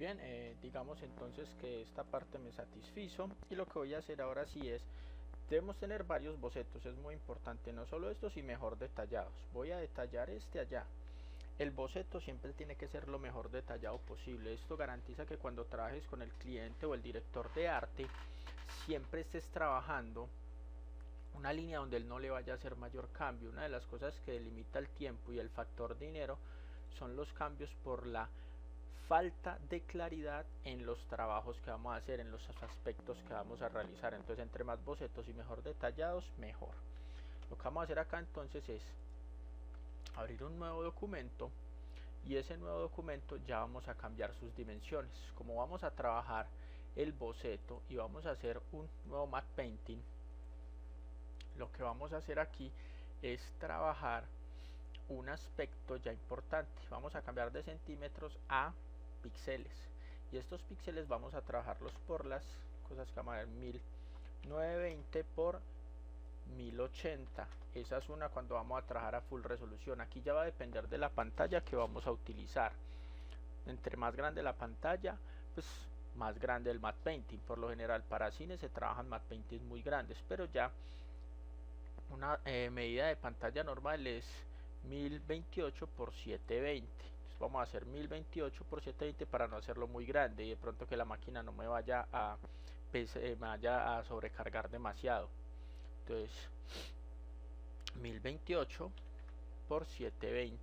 bien, digamos entonces que esta parte me satisfizo y lo que voy a hacer ahora sí es, debemos tener varios bocetos, es muy importante, no solo estos y mejor detallados. Voy a detallar este allá. El boceto siempre tiene que ser lo mejor detallado posible. Esto garantiza que cuando trabajes con el cliente o el director de arte, siempre estés trabajando una línea donde él no le vaya a hacer mayor cambio. Una de las cosas que delimita el tiempo y el factor dinero son los cambios por la falta de claridad en los trabajos que vamos a hacer, en los aspectos que vamos a realizar. Entonces, entre más bocetos y mejor detallados, mejor. Lo que vamos a hacer acá entonces es abrir un nuevo documento, y ese nuevo documento ya vamos a cambiar sus dimensiones. Como vamos a trabajar el boceto y vamos a hacer un nuevo matte painting, lo que vamos a hacer aquí es trabajar un aspecto ya importante. Vamos a cambiar de centímetros a píxeles, y estos píxeles vamos a trabajarlos por las cosas que vamos a ver, 1920 por 1080. Esa es una cuando vamos a trabajar a full resolución. Aquí ya va a depender de la pantalla que vamos a utilizar. Entre más grande la pantalla, pues más grande el matte painting. Por lo general para cine se trabajan matte paintings muy grandes, pero ya una medida de pantalla normal es 1028 por 720. Entonces vamos a hacer 1028 por 720 para no hacerlo muy grande y de pronto que la máquina no me vaya a sobrecargar demasiado. Entonces 1028 por 720.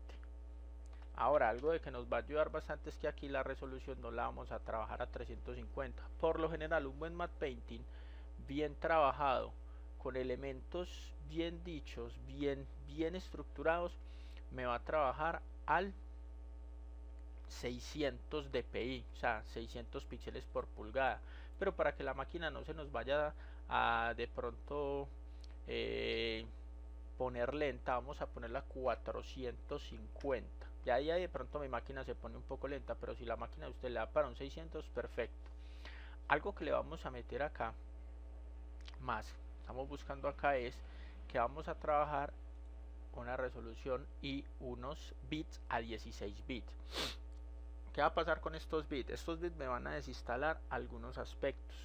Ahora, algo de que nos va a ayudar bastante es que aquí la resolución no la vamos a trabajar a 350. Por lo general, un buen matte painting bien trabajado, con elementos bien dichos, bien estructurados, me va a trabajar al 600 dpi, o sea, 600 píxeles por pulgada. Pero para que la máquina no se nos vaya a de pronto poner lenta, vamos a ponerla 450. Ya ahí de pronto mi máquina se pone un poco lenta, pero si la máquina de usted le da para un 600, perfecto. Algo que le vamos a meter acá más, estamos buscando acá, es que vamos a trabajar una resolución y unos bits a 16 bits. ¿Qué va a pasar con estos bits? Estos bits me van a desinstalar algunos aspectos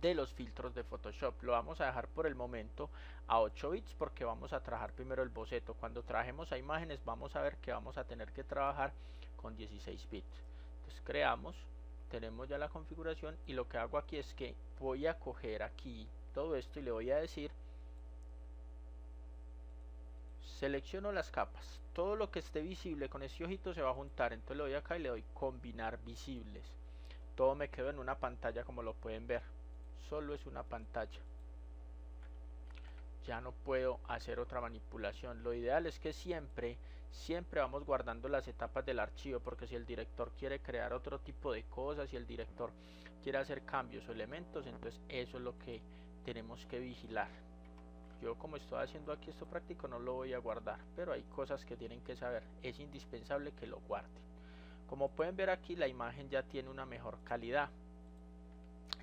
de los filtros de Photoshop. Lo vamos a dejar por el momento a 8 bits porque vamos a trabajar primero el boceto. Cuando trabajemos a imágenes vamos a ver que vamos a tener que trabajar con 16 bits. Entonces creamos, tenemos ya la configuración, y lo que hago aquí es que voy a coger aquí todo esto y le voy a decir, selecciono las capas, todo lo que esté visible con ese ojito se va a juntar. Entonces le doy acá y le doy combinar visibles. Todo me quedó en una pantalla, como lo pueden ver, solo es una pantalla. Ya no puedo hacer otra manipulación. Lo ideal es que siempre vamos guardando las etapas del archivo, porque si el director quiere crear otro tipo de cosas, si el director quiere hacer cambios o elementos, entonces eso es lo que tenemos que vigilar. Yo, como estoy haciendo aquí esto práctico, no lo voy a guardar, pero hay cosas que tienen que saber, es indispensable que lo guarden. Como pueden ver aquí, la imagen ya tiene una mejor calidad,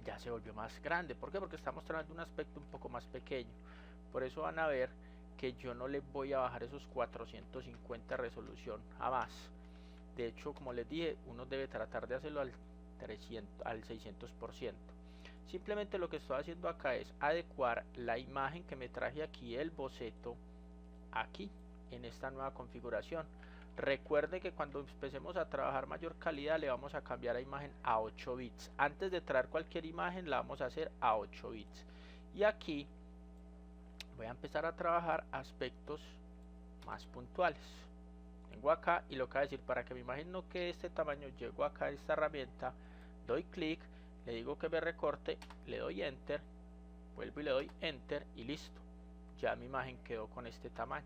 ya se volvió más grande. ¿Por qué? Porque estamos trabajando un aspecto un poco más pequeño. Por eso van a ver que yo no le voy a bajar esos 450 resolución a más. De hecho, como les dije, uno debe tratar de hacerlo al 600%. Simplemente lo que estoy haciendo acá es adecuar la imagen que me traje aquí, el boceto, aquí en esta nueva configuración. Recuerde que cuando empecemos a trabajar mayor calidad le vamos a cambiar la imagen a 8 bits. Antes de traer cualquier imagen la vamos a hacer a 8 bits. Y aquí voy a empezar a trabajar aspectos más puntuales. Vengo acá y lo que voy a decir, para que mi imagen no quede de este tamaño, llego acá a esta herramienta, doy clic, le digo que me recorte, le doy enter, vuelvo y le doy enter y listo. Ya mi imagen quedó con este tamaño.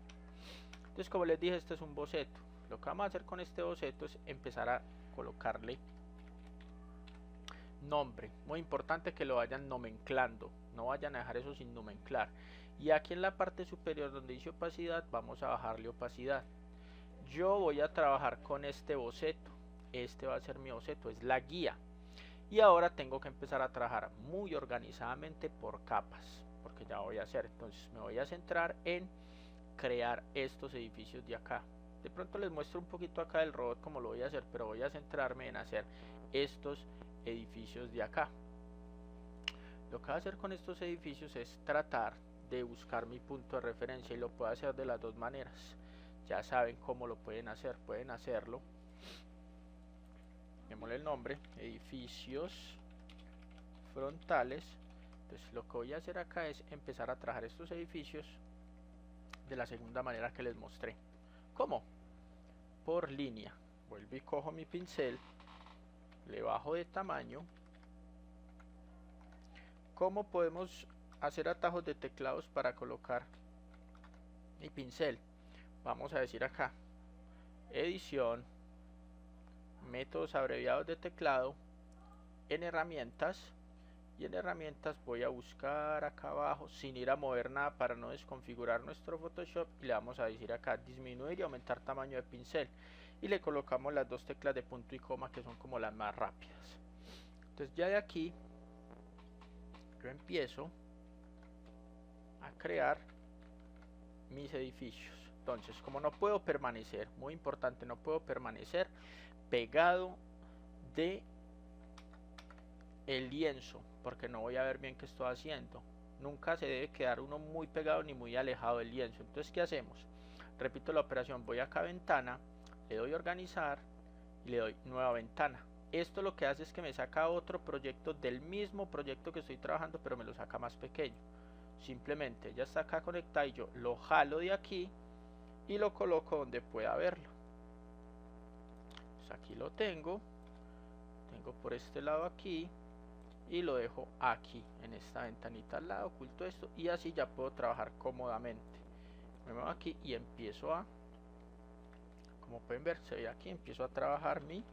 Entonces, como les dije, este es un boceto. Lo que vamos a hacer con este boceto es empezar a colocarle nombre. Muy importante que lo vayan nomenclando, no vayan a dejar eso sin nomenclar. Y aquí en la parte superior donde dice opacidad, vamos a bajarle opacidad. Yo voy a trabajar con este boceto, este va a ser mi boceto, es la guía. Y ahora tengo que empezar a trabajar muy organizadamente por capas, porque ya voy a hacer. Entonces me voy a centrar en crear estos edificios de acá. De pronto les muestro un poquito acá del robot como lo voy a hacer, pero voy a centrarme en hacer estos edificios de acá. Lo que voy a hacer con estos edificios es tratar de buscar mi punto de referencia, y lo puedo hacer de las dos maneras. Ya saben cómo lo pueden hacer. Pueden hacerlo, démosle el nombre, edificios frontales. Entonces lo que voy a hacer acá es empezar a trabajar estos edificios de la segunda manera que les mostré. ¿Cómo? Por línea. Vuelvo y cojo mi pincel, le bajo de tamaño. ¿Cómo podemos hacer atajos de teclados para colocar mi pincel? Vamos a decir acá, edición, métodos abreviados de teclado, en herramientas, y en herramientas voy a buscar acá abajo, sin ir a mover nada para no desconfigurar nuestro Photoshop, y le vamos a decir acá disminuir y aumentar tamaño de pincel, y le colocamos las dos teclas de punto y coma, que son como las más rápidas. Entonces ya de aquí yo empiezo a crear mis edificios. Entonces, como no puedo permanecer, muy importante, no puedo permanecer pegado de el lienzo, porque no voy a ver bien qué estoy haciendo. Nunca se debe quedar uno muy pegado ni muy alejado del lienzo. Entonces, ¿qué hacemos? Repito la operación, voy acá a ventana, le doy organizar y le doy nueva ventana. Esto lo que hace es que me saca otro proyecto del mismo proyecto que estoy trabajando, pero me lo saca más pequeño. Simplemente ya está acá conectado y yo lo jalo de aquí y lo coloco donde pueda verlo. Pues aquí lo tengo por este lado aquí, y lo dejo aquí en esta ventanita al lado, oculto esto, y así ya puedo trabajar cómodamente. Me muevo aquí y empiezo a, como pueden ver, se ve aquí, empiezo a trabajar mi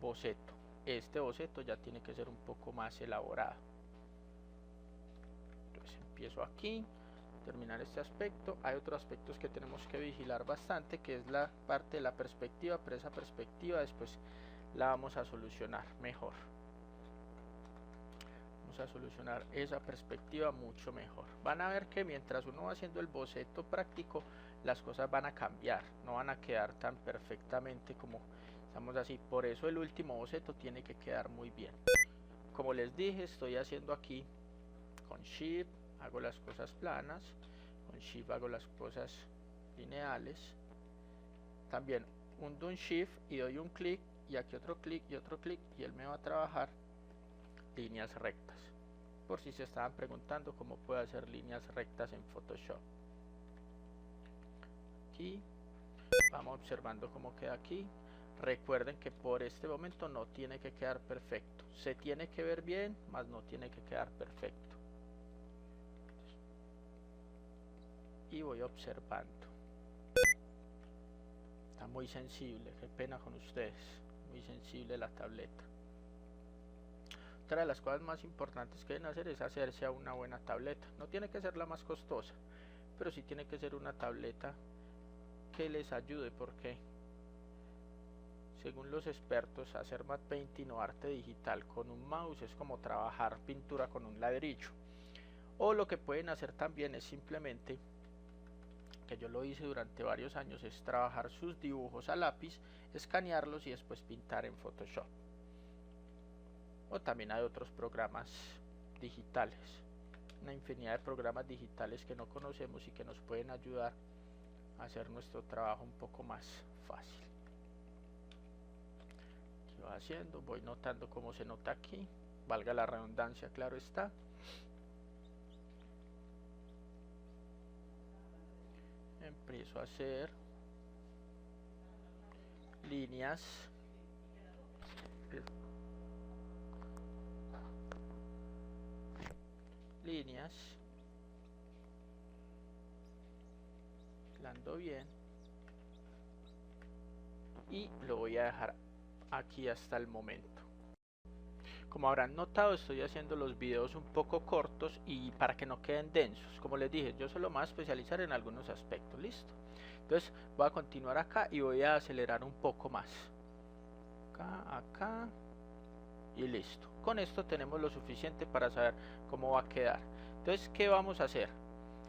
boceto. Este boceto ya tiene que ser un poco más elaborado. Entonces empiezo aquí, terminar este aspecto. Hay otros aspectos que tenemos que vigilar bastante, que es la parte de la perspectiva, pero esa perspectiva después la vamos a solucionar mejor. Vamos a solucionar esa perspectiva mucho mejor. Van a ver que mientras uno va haciendo el boceto práctico, las cosas van a cambiar, no van a quedar tan perfectamente como estamos así. Por eso el último boceto tiene que quedar muy bien. Como les dije, estoy haciendo aquí con Shift, hago las cosas planas, con Shift hago las cosas lineales. También hundo un Shift y doy un clic, y aquí otro clic y otro clic, y él me va a trabajar líneas rectas. Por si se estaban preguntando cómo puedo hacer líneas rectas en Photoshop. Aquí vamos observando cómo queda aquí. Recuerden que por este momento no tiene que quedar perfecto. Se tiene que ver bien, mas no tiene que quedar perfecto. Y voy observando. Está muy sensible, qué pena con ustedes. Muy sensible la tableta. Otra de las cosas más importantes que deben hacer es hacerse a una buena tableta. No tiene que ser la más costosa, pero sí tiene que ser una tableta que les ayude, porque según los expertos, hacer matte painting o arte digital con un mouse es como trabajar pintura con un ladrillo. O lo que pueden hacer también es simplemente, que yo lo hice durante varios años, es trabajar sus dibujos a lápiz, escanearlos y después pintar en Photoshop. O también hay otros programas digitales, una infinidad de programas digitales que no conocemos y que nos pueden ayudar a hacer nuestro trabajo un poco más fácil. Aquí voy haciendo, voy notando cómo se nota aquí, valga la redundancia, claro está. Empiezo a hacer líneas, mezclando bien, y lo voy a dejar aquí hasta el momento. Como habrán notado, estoy haciendo los videos un poco cortos y para que no queden densos. Como les dije, yo solo me voy a especializar en algunos aspectos. Listo. Entonces voy a continuar acá y voy a acelerar un poco más. Acá y listo. Con esto tenemos lo suficiente para saber cómo va a quedar. Entonces, ¿qué vamos a hacer?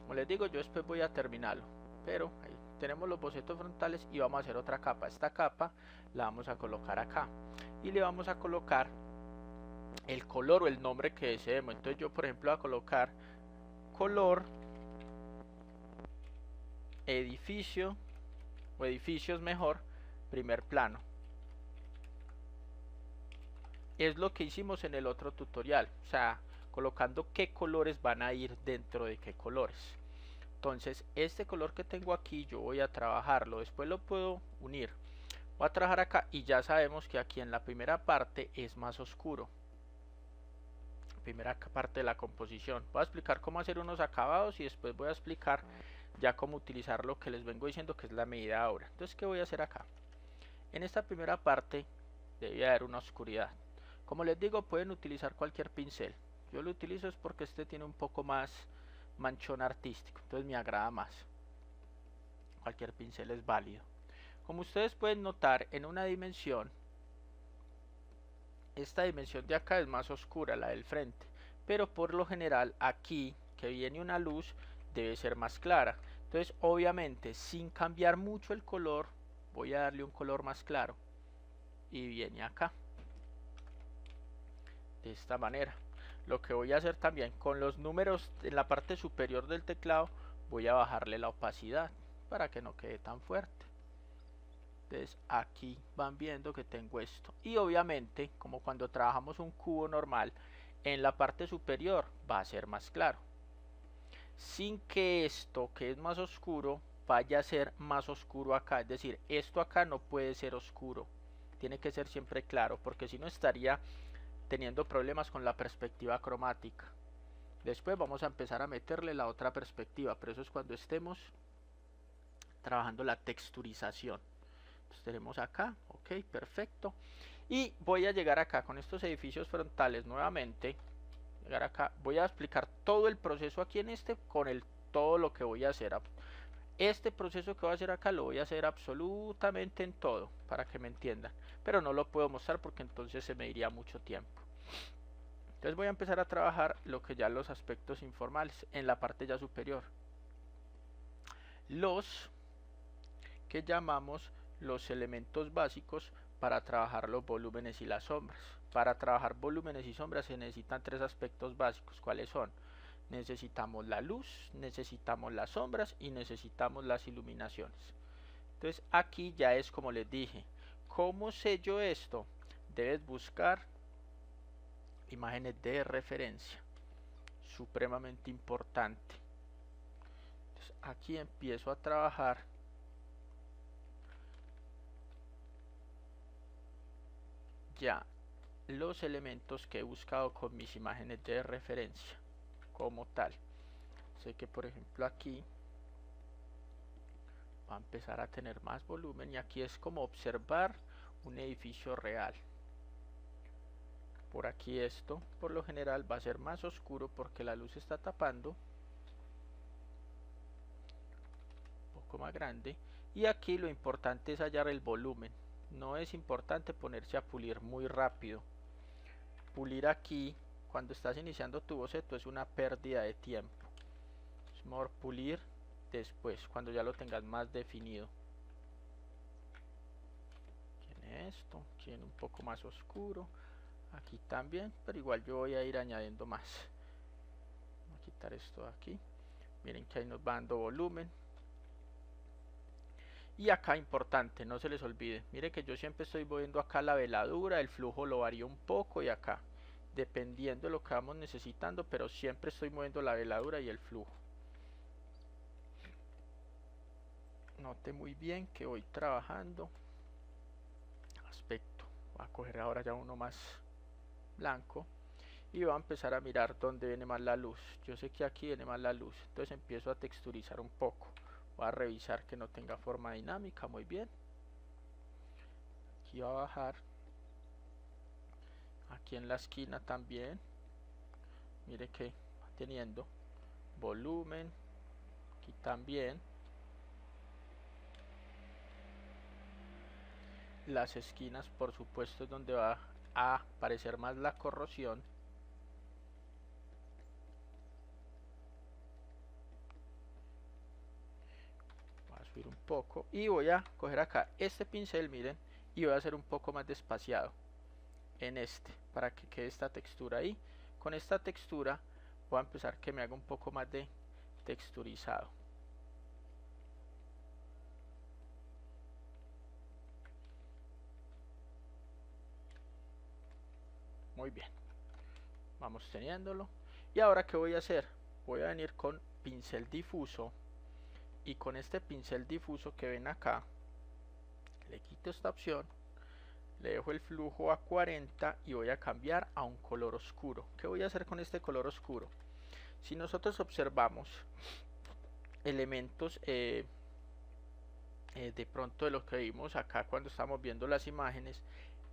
Como les digo, yo después voy a terminarlo, pero ahí tenemos los bocetos frontales y vamos a hacer otra capa. Esta capa la vamos a colocar acá y le vamos a colocar el color o el nombre que deseemos. Entonces yo por ejemplo voy a colocar color edificio o edificios mejor primer plano. Es lo que hicimos en el otro tutorial, o sea, colocando qué colores van a ir dentro de qué colores. Entonces este color que tengo aquí yo voy a trabajarlo, después lo puedo unir. Voy a trabajar acá y ya sabemos que aquí en la primera parte es más oscuro. Primera parte de la composición. Voy a explicar cómo hacer unos acabados y después voy a explicar ya cómo utilizar lo que les vengo diciendo, que es la medida ahora. Entonces, ¿qué voy a hacer acá? En esta primera parte debe haber una oscuridad. Como les digo, pueden utilizar cualquier pincel. Yo lo utilizo es porque este tiene un poco más manchón artístico, entonces me agrada más. Cualquier pincel es válido. Como ustedes pueden notar, en una dimensión, esta dimensión de acá es más oscura, la del frente, pero por lo general aquí que viene una luz debe ser más clara. Entonces obviamente sin cambiar mucho el color voy a darle un color más claro y viene acá de esta manera. Lo que voy a hacer también con los números en la parte superior del teclado, voy a bajarle la opacidad para que no quede tan fuerte. Entonces aquí van viendo que tengo esto, y obviamente como cuando trabajamos un cubo normal, en la parte superior va a ser más claro, sin que esto que es más oscuro vaya a ser más oscuro acá. Es decir, esto acá no puede ser oscuro, tiene que ser siempre claro, porque si no estaría teniendo problemas con la perspectiva cromática. Después vamos a empezar a meterle la otra perspectiva, pero eso es cuando estemos trabajando la texturización. Entonces tenemos acá, ok, perfecto. Y voy a llegar acá con estos edificios frontales nuevamente. Llegar acá, voy a explicar todo el proceso aquí en este con todo lo que voy a hacer. Este proceso que voy a hacer acá lo voy a hacer absolutamente en todo, para que me entiendan. Pero no lo puedo mostrar porque entonces se me iría mucho tiempo. Entonces voy a empezar a trabajar lo que ya los aspectos informales en la parte ya superior. Los que llamamos los elementos básicos para trabajar los volúmenes y las sombras. Para trabajar volúmenes y sombras se necesitan tres aspectos básicos. ¿Cuáles son? Necesitamos la luz, necesitamos las sombras y necesitamos las iluminaciones. Entonces aquí ya es como les dije. ¿Cómo sé yo esto? Debes buscar imágenes de referencia. Supremamente importante. Entonces aquí empiezo a trabajar ya los elementos que he buscado con mis imágenes de referencia como tal. Sé que por ejemplo aquí va a empezar a tener más volumen y aquí es como observar un edificio real. Por aquí esto por lo general va a ser más oscuro porque la luz está tapando, un poco más grande, y aquí lo importante es hallar el volumen. No es importante ponerse a pulir muy rápido. Pulir aquí cuando estás iniciando tu boceto es una pérdida de tiempo. Es mejor pulir después cuando ya lo tengas más definido. Tiene esto, tiene un poco más oscuro, aquí también, pero igual yo voy a ir añadiendo más. Voy a quitar esto de aquí. Miren que ahí nos va dando volumen. Y acá importante, no se les olvide, miren que yo siempre estoy moviendo acá la veladura, el flujo lo varío un poco y acá, dependiendo de lo que vamos necesitando, pero siempre estoy moviendo la veladura y el flujo. Note muy bien que voy trabajando aspecto. Voy a coger ahora ya uno más blanco y voy a empezar a mirar dónde viene más la luz. Yo sé que aquí viene más la luz, entonces empiezo a texturizar un poco. Voy a revisar que no tenga forma dinámica, muy bien. Aquí va a bajar. Aquí en la esquina también. Mire que va teniendo volumen. Aquí también. Las esquinas, por supuesto, es donde va a aparecer más la corrosión. subir un poco y voy a coger acá este pincel, miren, y voy a hacer un poco más despaciado en este para que quede esta textura ahí. Con esta textura voy a empezar que me haga un poco más de texturizado. Muy bien, vamos teniéndolo. Y ahora ¿qué voy a hacer? Voy a venir con pincel difuso, y con este pincel difuso que ven acá, le quito esta opción, le dejo el flujo a 40 y voy a cambiar a un color oscuro. ¿Qué voy a hacer con este color oscuro? Si nosotros observamos elementos de pronto de lo que vimos acá cuando estamos viendo las imágenes,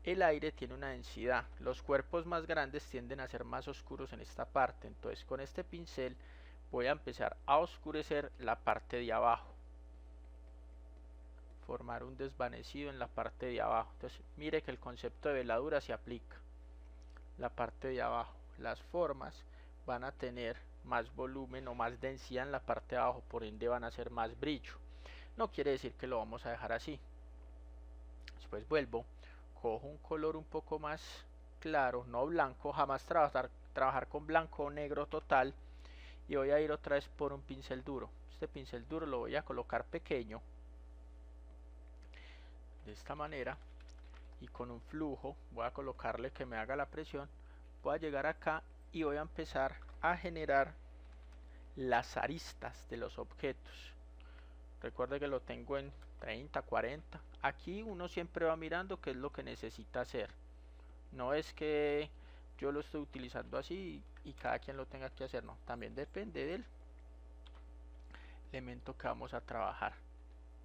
el aire tiene una densidad. Los cuerpos más grandes tienden a ser más oscuros en esta parte. Entonces con este pincel voy a empezar a oscurecer la parte de abajo, formar un desvanecido en la parte de abajo. Entonces mire que el concepto de veladura se aplica. La parte de abajo, las formas van a tener más volumen o más densidad en la parte de abajo, por ende van a ser más brillo. No quiere decir que lo vamos a dejar así. Después vuelvo, cojo un color un poco más claro, no blanco, jamás trabajar con blanco o negro total, y voy a ir otra vez por un pincel duro. Este pincel duro lo voy a colocar pequeño de esta manera, y con un flujo voy a colocarle que me haga la presión. Voy a llegar acá y voy a empezar a generar las aristas de los objetos. Recuerde que lo tengo en 30, 40. Aquí uno siempre va mirando qué es lo que necesita hacer. No es que yo lo estoy utilizando así y cada quien lo tenga que hacer, no. También depende del elemento que vamos a trabajar.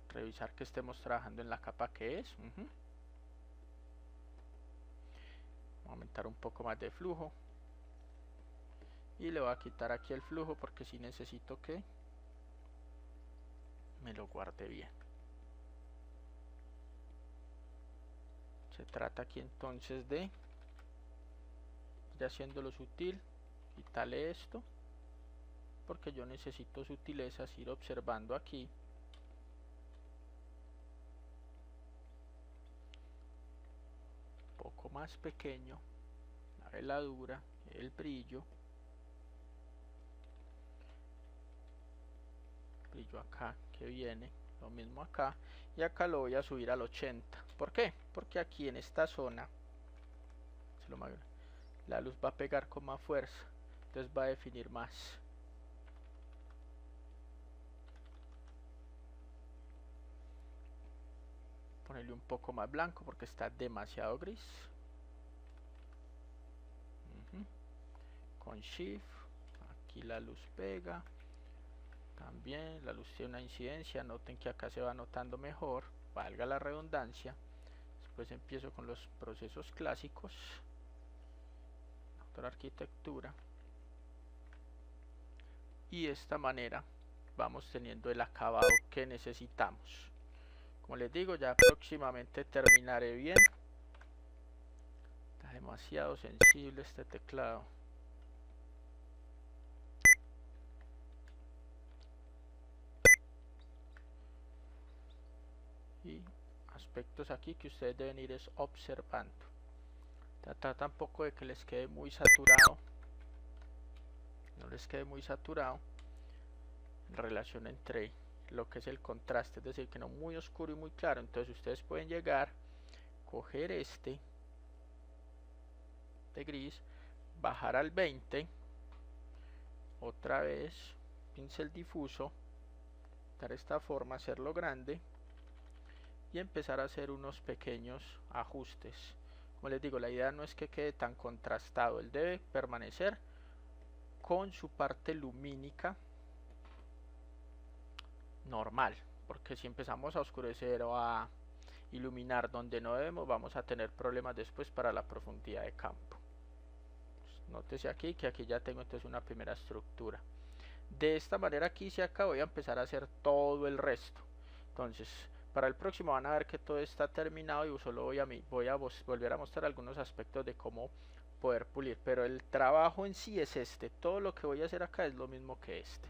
Revisar que estemos trabajando en la capa que es. Aumentar un poco más de flujo. Y le voy a quitar aquí el flujo porque si necesito que me lo guarde bien. Se trata aquí entonces de ir haciéndolo sutil. Quitarle esto porque yo necesito sutilezas, ir observando aquí. Un poco más pequeño, la veladura, el brillo. Brillo acá que viene, lo mismo acá, y acá lo voy a subir al 80. ¿Por qué? Porque aquí en esta zona la luz va a pegar con más fuerza, entonces va a definir más. Ponerle un poco más blanco porque está demasiado gris. Con Shift, aquí la luz pega. También la luz tiene una incidencia, noten que acá se va notando mejor, valga la redundancia. Después empiezo con los procesos clásicos, otra arquitectura, y de esta manera vamos teniendo el acabado que necesitamos. Como les digo, ya próximamente terminaré bien. Está demasiado sensible este teclado. Y aspectos aquí que ustedes deben ir es observando. Tratar tampoco de que les quede muy saturado, no les quede muy saturado en relación entre lo que es el contraste, es decir, que no muy oscuro y muy claro. Entonces ustedes pueden llegar, coger este de gris, bajar al 20, otra vez pincel difuso, dar esta forma, hacerlo grande y empezar a hacer unos pequeños ajustes. Como les digo, la idea no es que quede tan contrastado, él debe permanecer con su parte lumínica normal, porque si empezamos a oscurecer o a iluminar donde no debemos, vamos a tener problemas después para la profundidad de campo. Nótese aquí que aquí ya tengo entonces una primera estructura. De esta manera aquí se acá voy a empezar a hacer todo el resto. Entonces para el próximo van a ver que todo está terminado y solo voy a volver a mostrar algunos aspectos de cómo poder pulir, pero el trabajo en sí es este. Todo lo que voy a hacer acá es lo mismo que este.